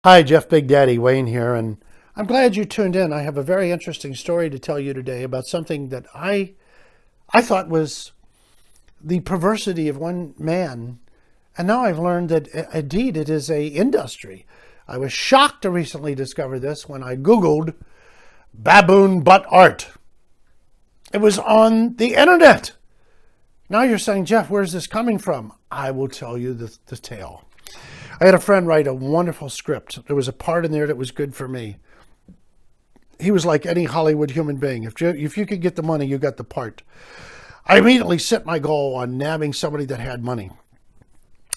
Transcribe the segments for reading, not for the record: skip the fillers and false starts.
Hi, Jeff Big Daddy Wayne here, and I'm glad you tuned in. I have a very interesting story to tell you today about something that I thought was the perversity of one man, and now I've learned that indeed it is a industry. I was shocked to recently discover this when I Googled baboon butt art. It was on the internet. Now you're saying, Jeff, where's this coming from? I will tell you the tale. I had a friend write a wonderful script. There was a part in there that was good for me. He was like any Hollywood human being. If you could get the money, you got the part. I immediately set my goal on nabbing somebody that had money.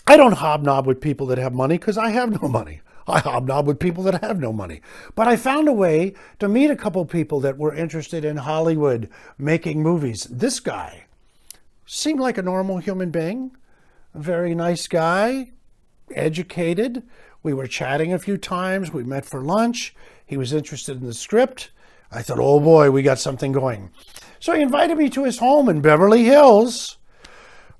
I don't hobnob with people that have money because I have no money. I hobnob with people that have no money. But I found a way to meet a couple people that were interested in Hollywood making movies. This guy seemed like a normal human being, a very nice guy, educated. We were chatting a few times. We met for lunch. He was interested in the script. I thought, oh boy, we got something going. So he invited me to his home in Beverly Hills.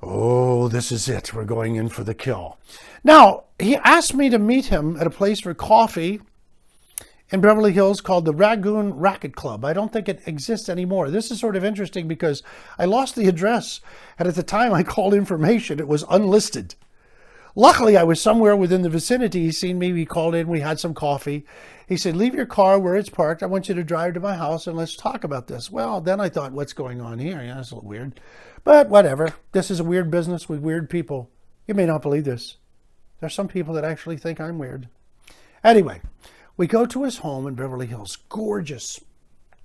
Oh, this is it. We're going in for the kill. Now, he asked me to meet him at a place for coffee in Beverly Hills called the Ragoon Racket Club. I don't think it exists anymore. This is sort of interesting because I lost the address, and at the time I called information, it was unlisted. Luckily, I was somewhere within the vicinity. He seen me. We called in. We had some coffee. He said, leave your car where it's parked. I want you to drive to my house and let's talk about this. Well, then I thought, what's going on here? Yeah, it's a little weird. But whatever. This is a weird business with weird people. You may not believe this. There's some people that actually think I'm weird. Anyway, we go to his home in Beverly Hills. Gorgeous,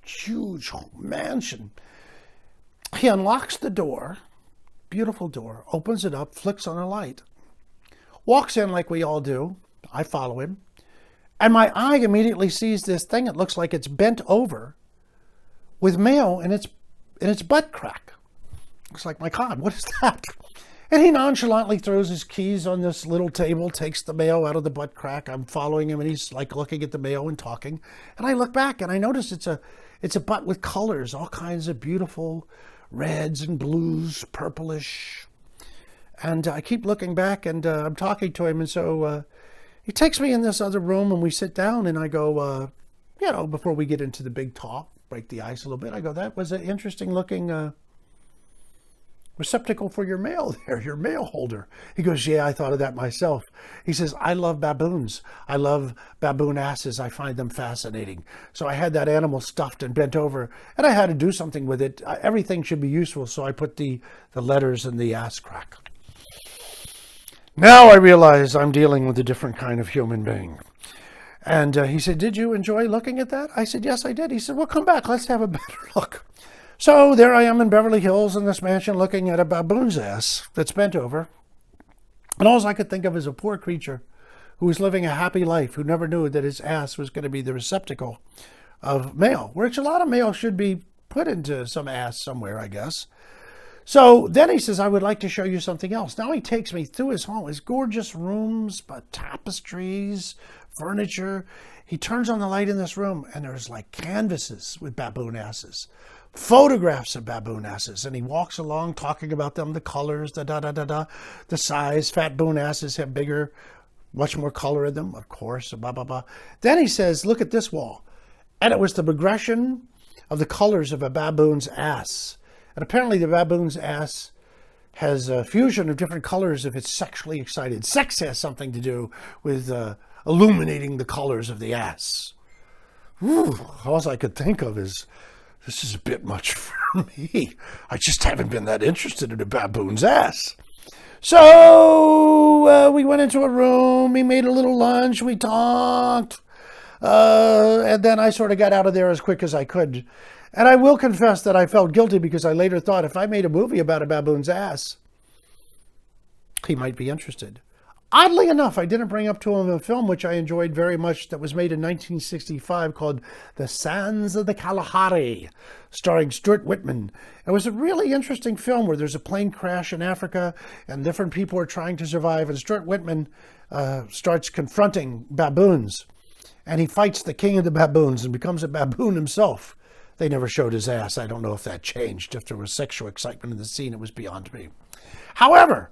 huge mansion. He unlocks the door. Beautiful door. Opens it up. Flicks on a light. Walks in like we all do. I follow him. And my eye immediately sees this thing. It looks like it's bent over with mail in its butt crack. Looks like, my God, what is that? And he nonchalantly throws his keys on this little table, takes the mail out of the butt crack. I'm following him, and he's like looking at the mail and talking. And I look back, and I notice it's a butt with colors, all kinds of beautiful reds and blues, purplish. And I keep looking back, and I'm talking to him, and so he takes me in this other room, and we sit down, and I go, before we get into the big talk, break the ice a little bit, I go, that was an interesting-looking receptacle for your mail there, your mail holder. He goes, yeah, I thought of that myself. He says, I love baboons. I love baboon asses. I find them fascinating. So I had that animal stuffed and bent over, and I had to do something with it. Everything should be useful, so I put the letters in the ass crack. Now I realize I'm dealing with a different kind of human being. And he said, did you enjoy looking at that? I said, yes, I did. He said, well, come back. Let's have a better look. So there I am in Beverly Hills in this mansion looking at a baboon's ass that's bent over. And all I could think of is a poor creature who was living a happy life, who never knew that his ass was going to be the receptacle of mail, which a lot of mail should be put into some ass somewhere, I guess. So then he says, I would like to show you something else. Now he takes me through his home, his gorgeous rooms, but tapestries, furniture. He turns on the light in this room, and there's like canvases with baboon asses, photographs of baboon asses. And he walks along talking about them, the colors, the size. Fat baboon asses have bigger, much more color in them, of course, blah, blah, blah. Then he says, look at this wall. And it was the progression of the colors of a baboon's ass. And apparently the baboon's ass has a fusion of different colors if it's sexually excited. Sex has something to do with illuminating the colors of the ass. Ooh, all I could think of is, this is a bit much for me. I just haven't been that interested in a baboon's ass. So we went into a room. He made a little lunch. We talked. And then I sort of got out of there as quick as I could. And I will confess that I felt guilty because I later thought if I made a movie about a baboon's ass, he might be interested. Oddly enough, I didn't bring up to him a film which I enjoyed very much that was made in 1965 called The Sands of the Kalahari, starring Stuart Whitman. It was a really interesting film where there's a plane crash in Africa and different people are trying to survive. And Stuart Whitman starts confronting baboons. And he fights the king of the baboons and becomes a baboon himself. They never showed his ass. I don't know if that changed. If there was sexual excitement in the scene, it was beyond me. However,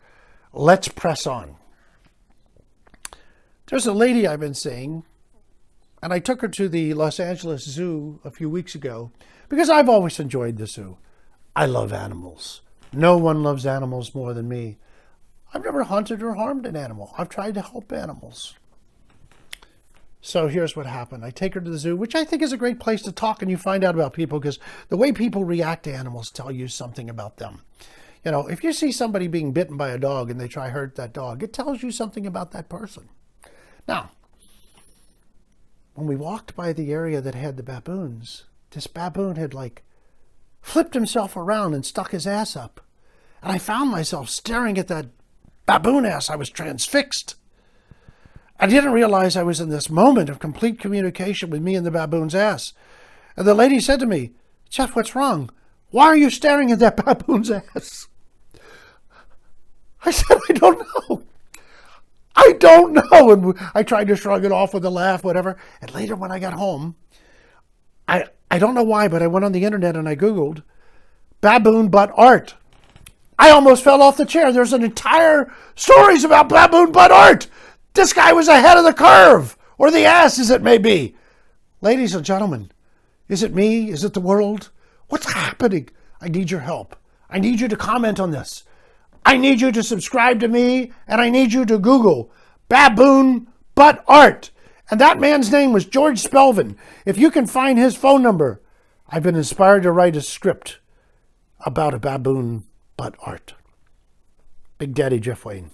let's press on. There's a lady I've been seeing, and I took her to the Los Angeles Zoo a few weeks ago because I've always enjoyed the zoo. I love animals. No one loves animals more than me. I've never hunted or harmed an animal. I've tried to help animals. So here's what happened. I take her to the zoo, which I think is a great place to talk and you find out about people, because the way people react to animals tell you something about them. You know, if you see somebody being bitten by a dog and they try to hurt that dog, it tells you something about that person. Now, when we walked by the area that had the baboons, this baboon had flipped himself around and stuck his ass up. And I found myself staring at that baboon ass. I was transfixed. I didn't realize I was in this moment of complete communication with me and the baboon's ass. And the lady said to me, "Jeff, what's wrong? Why are you staring at that baboon's ass?" I said, "I don't know. I don't know." And I tried to shrug it off with a laugh, whatever. And later when I got home, I don't know why, but I went on the internet and I Googled baboon butt art. I almost fell off the chair. There's an entire stories about baboon butt art. This guy was ahead of the curve, or the ass as it may be. Ladies and gentlemen, is it me? Is it the world? What's happening? I need your help. I need you to comment on this. I need you to subscribe to me, and I need you to Google baboon butt art. And that man's name was George Spelvin. If you can find his phone number, I've been inspired to write a script about a baboon butt art. Big Daddy Jeff Wayne.